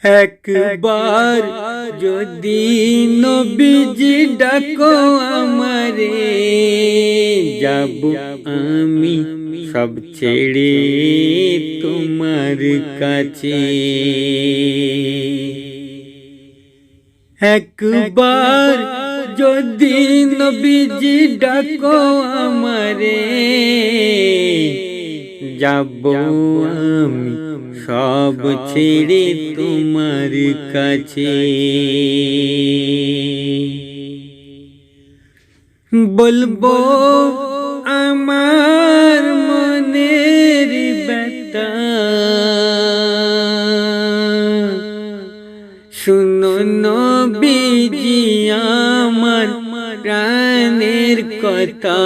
একবার যদি নবীজি ডাকো আমারে, যাব আমি সব ছেড়ে তোমার কাছে। একবার যদি নবীজি ডাকো আমারে, যাব আমি সব ছেড়ে তোমার কাছে। বলবো আমার মনের ব্যথা, শুনো নবীজি আমার প্রাণের কথা।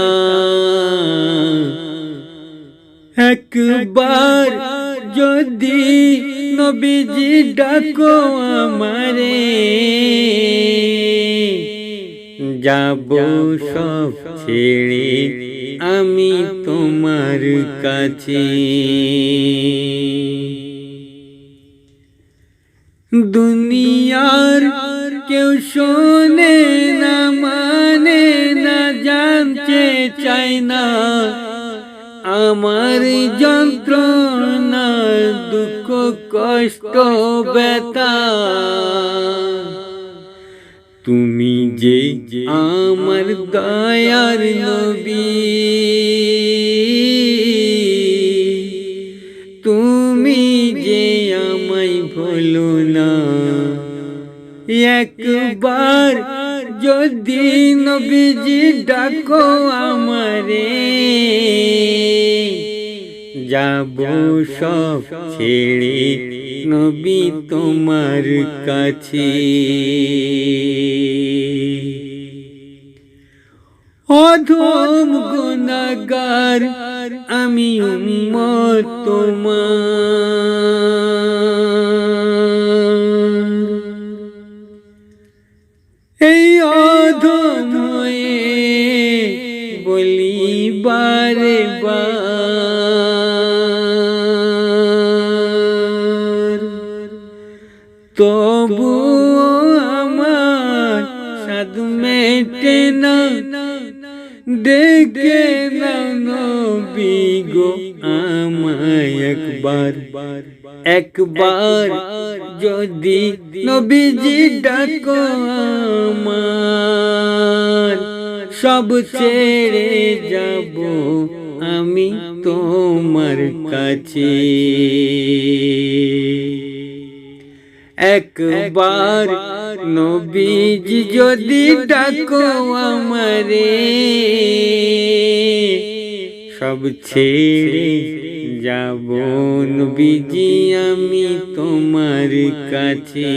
একবার যদি নবীজি ডাকো আমারে, যাব সব ছেড়ে আমি তোমার কাছে। দুনিয়ার কেউ শোনে না, মানে না, জানতে চায় না আমার যন্ত্রণা, দুঃখ, কষ্ট, ব্যথা। তুমি যে আমার দয়ার নবী, তুমি যে আমায় ভুলো না। একবার যদি নবীজি ডাকো আমারে, যাব সব ছেড়ে নবী তোমার কাছে। অধম গুনাহগার আমি উম্মত তোমার, এই অধম হয়ে বলি বারে বার, তবু আমার সাধ মেটে না। ডেকে নাও নবী গো আমায় একবার, একবার যদি নবীজি ডাকো আমার, সব ছেড়ে যাব আমি তোমার কাছে। একবার নবীজি যদি ডাকো আমারে, সব ছেড়ে যাব নবীজি আমি তোমার কাছে।